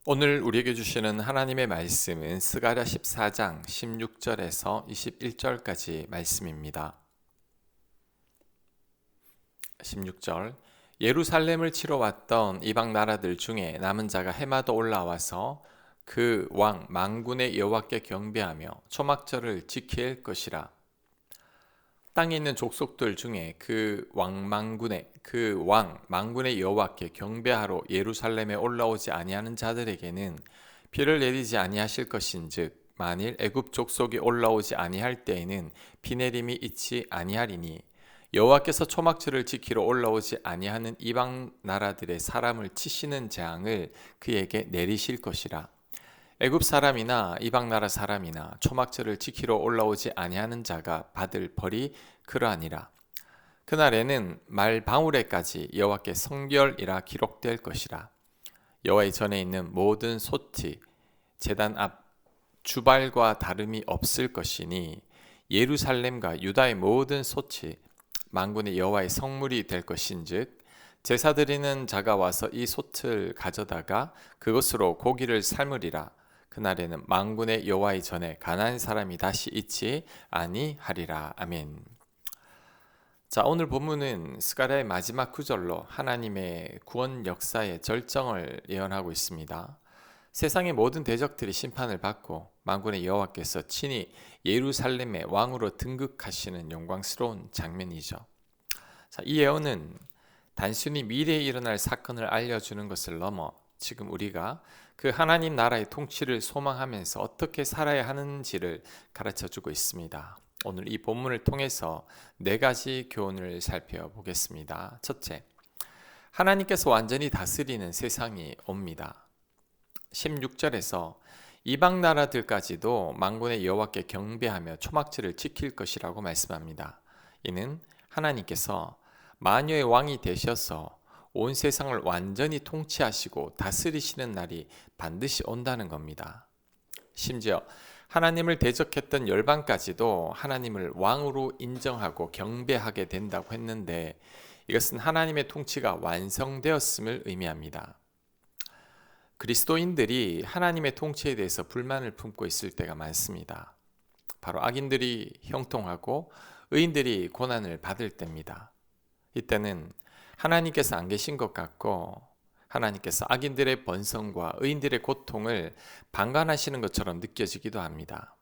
오늘 우리에게 주시는 하나님의 말씀은 스가랴 14장 16절에서 21절까지 말씀입니다. 16절 예루살렘을 치러 왔던 이방 나라들 중에 남은 자가 해마다 올라와서 그 왕 만군의 여호와께 경배하며 초막절을 지킬 것이라. 땅에 있는 족속들 중에 그 왕 만군의 여호와께 경배하러 예루살렘에 올라오지 아니하는 자들에게는 비를 내리지 아니하실 것인즉 만일 애굽 족속이 올라오지 아니할 때에는 비 내림이 있지 아니하리니 여호와께서 초막절을 지키러 올라오지 아니하는 이방 나라들의 사람을 치시는 재앙을 그에게 내리실 것이라. 애굽 사람이나 이방 나라 사람이나 초막절을 지키러 올라오지 아니하는 자가 받을 벌이 그러하니라. 그날에는 말 방울에까지 여호와께 성결이라 기록될 것이라. 여호와의 전에 있는 모든 솥이 제단 앞 주발과 다름이 없을 것이니 예루살렘과 유다의 모든 솥이 만군의 여호와의 성물이 될 것인즉 제사 드리는 자가 와서 이 솥을 가져다가 그것으로 고기를 삶으리라. 그날에는 만군의 여호와의 전에 가난한 사람이 다시 있지 아니하리라. 아멘. 자, 오늘 본문은 스가랴의 마지막 구절로 하나님의 구원 역사의 절정을 예언하고 있습니다. 세상의 모든 대적들이 심판을 받고 만군의 여호와께서 친히 예루살렘의 왕으로 등극하시는 영광스러운 장면이죠. 자, 이 예언은 단순히 미래에 일어날 사건을 알려주는 것을 넘어 지금 우리가 그 하나님 나라의 통치를 소망하면서 어떻게 살아야 하는지를 가르쳐주고 있습니다. 오늘 이 본문을 통해서 네 가지 교훈을 살펴보겠습니다. 첫째, 하나님께서 완전히 다스리는 세상이 옵니다. 16절에서 이방 나라들까지도 만군의 여호와께 경배하며 초막절을 지킬 것이라고 말씀합니다. 이는 하나님께서 만유의 왕이 되셔서 온 세상을 완전히 통치하시고 다스리시는 날이 반드시 온다는 겁니다. 심지어 하나님을 대적했던 열방까지도 하나님을 왕으로 인정하고 경배하게 된다고 했는데 이것은 하나님의 통치가 완성되었음을 의미합니다. 그리스도인들이 하나님의 통치에 대해서 불만을 품고 있을 때가 많습니다. 바로 악인들이 형통하고 의인들이 고난을 받을 때입니다. 이때는 하나님께서 안 계신 것 같고 하나님께서 악인들의 번성과 의인들의 고통을 방관하시는 것처럼 느껴지기도 합니다.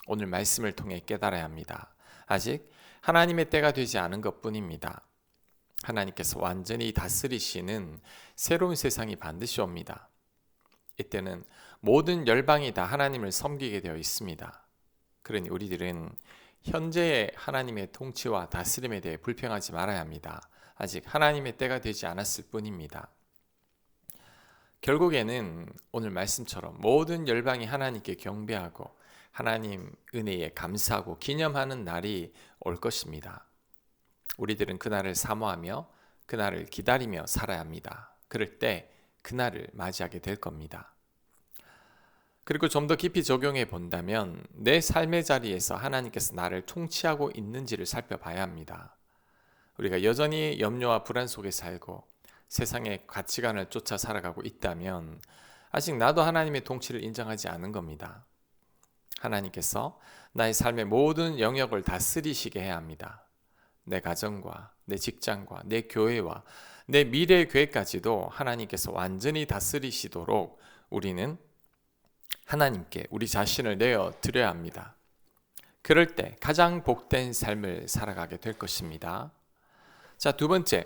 오늘 말씀을 통해 깨달아야 합니다. 아직 하나님의 때가 되지 않은 것뿐입니다. 하나님께서 완전히 다스리시는 새로운 세상이 반드시 옵니다. 이때는 모든 열방이 다 하나님을 섬기게 되어 있습니다. 그러니 우리들은 현재의 하나님의 통치와 다스림에 대해 불평하지 말아야 합니다. 아직 하나님의 때가 되지 않았을 뿐입니다. 결국에는 오늘 말씀처럼 모든 열방이 하나님께 경배하고 하나님 은혜에 감사하고 기념하는 날이 올 것입니다. 우리들은 그날을 사모하며 그날을 기다리며 살아야 합니다. 그럴 때 그날을 맞이하게 될 겁니다. 그리고 좀 더 깊이 적용해 본다면 내 삶의 자리에서 하나님께서 나를 통치하고 있는지를 살펴봐야 합니다. 우리가 여전히 염려와 불안 속에 살고 세상의 가치관을 쫓아 살아가고 있다면 아직 나도 하나님의 통치를 인정하지 않은 겁니다. 하나님께서 나의 삶의 모든 영역을 다스리시게 해야 합니다. 내 가정과 내 직장과 내 교회와 내 미래의 계획까지도 하나님께서 완전히 다스리시도록 우리는 하나님께 우리 자신을 내어 드려야 합니다. 그럴 때 가장 복된 삶을 살아가게 될 것입니다. 자, 두 번째,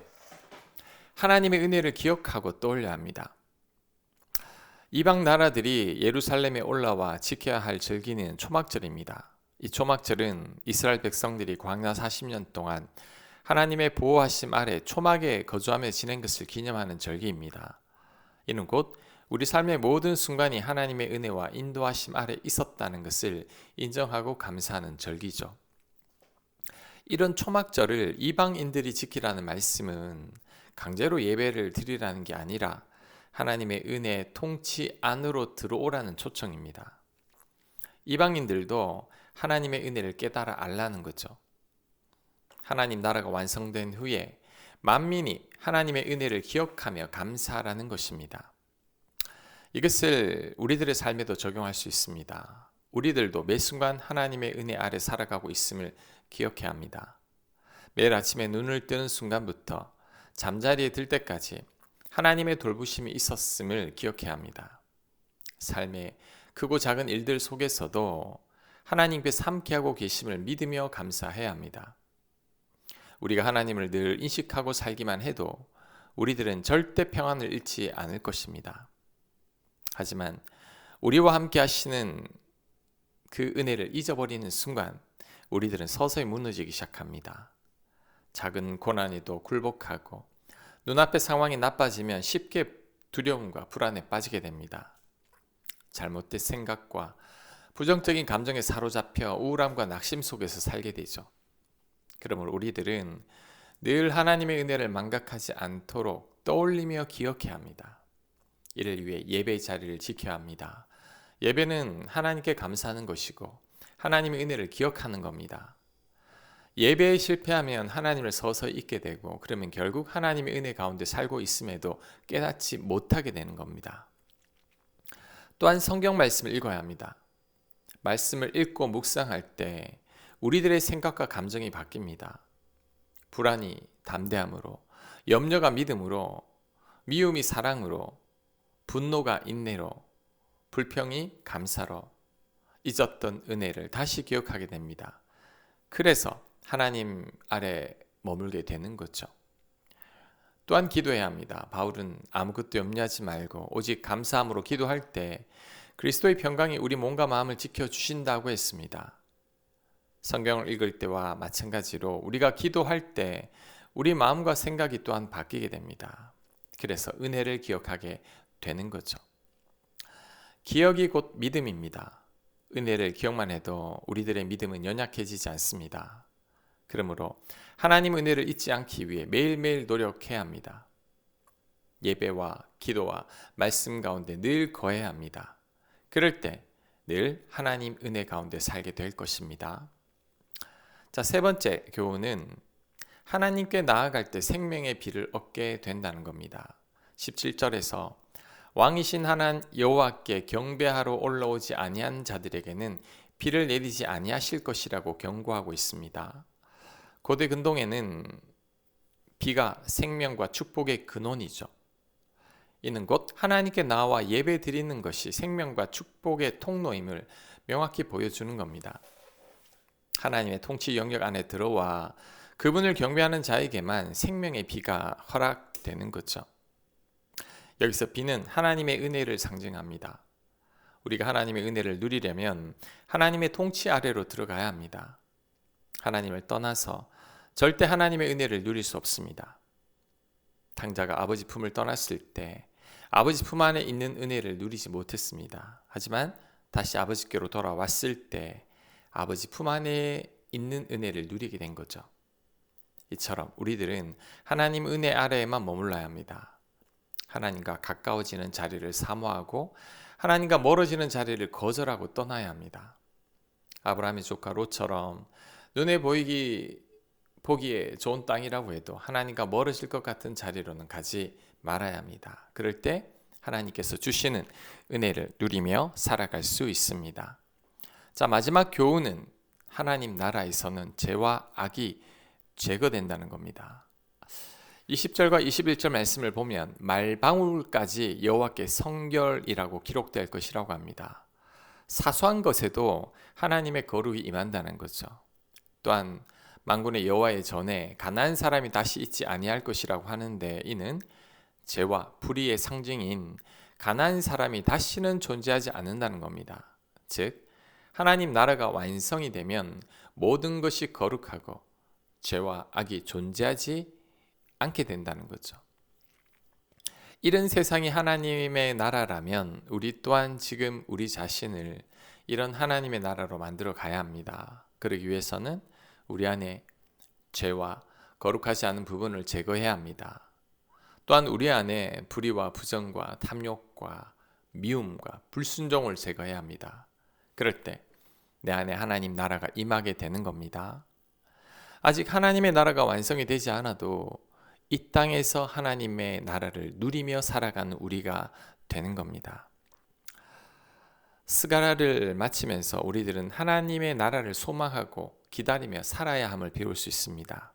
하나님의 은혜를 기억하고 떠올려야 합니다. 이방 나라들이 예루살렘에 올라와 지켜야 할 절기는 초막절입니다. 이 초막절은 이스라엘 백성들이 광야 40년 동안 하나님의 보호하심 아래 초막에 거주하며 지낸 것을 기념하는 절기입니다. 이는 곧 우리 삶의 모든 순간이 하나님의 은혜와 인도하심 아래 있었다는 것을 인정하고 감사하는 절기죠. 이런 초막절을 이방인들이 지키라는 말씀은 강제로 예배를 드리라는 게 아니라 하나님의 은혜 통치 안으로 들어오라는 초청입니다. 이방인들도 하나님의 은혜를 깨달아 알라는 거죠. 하나님 나라가 완성된 후에 만민이 하나님의 은혜를 기억하며 감사하라는 것입니다. 이것을 우리들의 삶에도 적용할 수 있습니다. 우리들도 매 순간 하나님의 은혜 아래 살아가고 있음을 기억해야 합니다. 매일 아침에 눈을 뜨는 순간부터 잠자리에 들 때까지 하나님의 돌보심이 있었음을 기억해야 합니다. 삶의 크고 작은 일들 속에서도 하나님께서 함께하고 계심을 믿으며 감사해야 합니다. 우리가 하나님을 늘 인식하고 살기만 해도 우리들은 절대 평안을 잃지 않을 것입니다. 하지만 우리와 함께 하시는 그 은혜를 잊어버리는 순간 우리들은 서서히 무너지기 시작합니다. 작은 고난에도 굴복하고 눈앞의 상황이 나빠지면 쉽게 두려움과 불안에 빠지게 됩니다. 잘못된 생각과 부정적인 감정에 사로잡혀 우울함과 낙심 속에서 살게 되죠. 그러므로 우리들은 늘 하나님의 은혜를 망각하지 않도록 떠올리며 기억해야 합니다. 이를 위해 예배의 자리를 지켜야 합니다. 예배는 하나님께 감사하는 것이고 하나님의 은혜를 기억하는 겁니다. 예배에 실패하면 하나님을 서서히 잊게 되고 그러면 결국 하나님의 은혜 가운데 살고 있음에도 깨닫지 못하게 되는 겁니다. 또한 성경 말씀을 읽어야 합니다. 말씀을 읽고 묵상할 때 우리들의 생각과 감정이 바뀝니다. 불안이 담대함으로, 염려가 믿음으로, 미움이 사랑으로, 분노가 인내로, 불평이 감사로 잊었던 은혜를 다시 기억하게 됩니다. 그래서 하나님 아래 머물게 되는 거죠. 또한 기도해야 합니다. 바울은 아무것도 염려하지 말고 오직 감사함으로 기도할 때 그리스도의 평강이 우리 몸과 마음을 지켜주신다고 했습니다. 성경을 읽을 때와 마찬가지로 우리가 기도할 때 우리 마음과 생각이 또한 바뀌게 됩니다. 그래서 은혜를 기억하게 되는 거죠. 기억이 곧 믿음입니다. 은혜를 기억만 해도 우리들의 믿음은 연약해지지 않습니다. 그러므로 하나님 은혜를 잊지 않기 위해 매일매일 노력해야 합니다. 예배와 기도와 말씀 가운데 늘 거해야 합니다. 그럴 때 늘 하나님 은혜 가운데 살게 될 것입니다. 자, 세 번째 교훈은 하나님께 나아갈 때 생명의 비를 얻게 된다는 겁니다. 17절에서 왕이신 하나님 여호와께 경배하러 올라오지 아니한 자들에게는 비를 내리지 아니하실 것이라고 경고하고 있습니다. 고대 근동에는 비가 생명과 축복의 근원이죠. 이는 곧 하나님께 나와 예배 드리는 것이 생명과 축복의 통로임을 명확히 보여주는 겁니다. 하나님의 통치 영역 안에 들어와 그분을 경배하는 자에게만 생명의 비가 허락되는 거죠. 여기서 비는 하나님의 은혜를 상징합니다. 우리가 하나님의 은혜를 누리려면 하나님의 통치 아래로 들어가야 합니다. 하나님을 떠나서 절대 하나님의 은혜를 누릴 수 없습니다. 당자가 아버지 품을 떠났을 때 아버지 품 안에 있는 은혜를 누리지 못했습니다. 하지만 다시 아버지께로 돌아왔을 때 아버지 품 안에 있는 은혜를 누리게 된 거죠. 이처럼 우리들은 하나님 은혜 아래에만 머물러야 합니다. 하나님과 가까워지는 자리를 사모하고 하나님과 멀어지는 자리를 거절하고 떠나야 합니다. 아브라함의 조카 롯처럼 눈에 보기에 좋은 땅이라고 해도 하나님과 멀어질 것 같은 자리로는 가지 말아야 합니다. 그럴 때 하나님께서 주시는 은혜를 누리며 살아갈 수 있습니다. 자, 마지막 교훈은 하나님 나라에서는 죄와 악이 제거된다는 겁니다. 20절과 21절 말씀을 보면 말방울까지 여호와께 성결이라고 기록될 것이라고 합니다. 사소한 것에도 하나님의 거룩이 임한다는 거죠. 또한 만군의 여호와의 전에 가난한 사람이 다시 있지 아니할 것이라고 하는데 이는 죄와 불의의 상징인 가난한 사람이 다시는 존재하지 않는다는 겁니다. 즉 하나님 나라가 완성이 되면 모든 것이 거룩하고 죄와 악이 존재하지 않게 된다는 거죠. 이런 세상이 하나님의 나라라면 우리 또한 지금 우리 자신을 이런 하나님의 나라로 만들어 가야 합니다. 그러기 위해서는 우리 안에 죄와 거룩하지 않은 부분을 제거해야 합니다. 또한 우리 안에 불의와 부정과 탐욕과 미움과 불순종을 제거해야 합니다. 그럴 때 내 안에 하나님 나라가 임하게 되는 겁니다. 아직 하나님의 나라가 완성이 되지 않아도 이 땅에서 하나님의 나라를 누리며 살아가는 우리가 되는 겁니다. 스가랴를 마치면서 우리들은 하나님의 나라를 소망하고 기다리며 살아야 함을 배울 수 있습니다.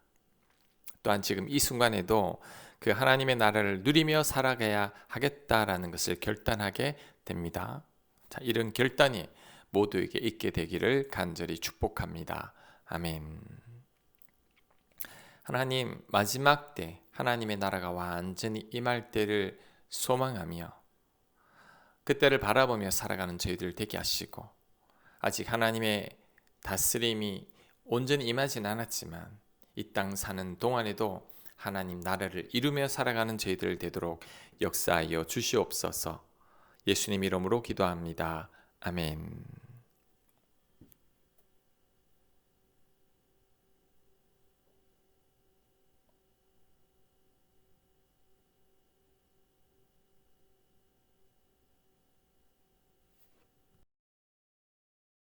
또한 지금 이 순간에도 그 하나님의 나라를 누리며 살아가야 하겠다라는 것을 결단하게 됩니다. 자, 이런 결단이 모두에게 있게 되기를 간절히 축복합니다. 아멘. 하나님, 마지막 때 하나님의 나라가 완전히 임할 때를 소망하며 그때를 바라보며 살아가는 저희들 되게 하시고, 아직 하나님의 다스림이 온전히 임하진 않았지만 이 땅 사는 동안에도 하나님 나라를 이루며 살아가는 저희들 되도록 역사하여 주시옵소서. 예수님 이름으로 기도합니다. 아멘.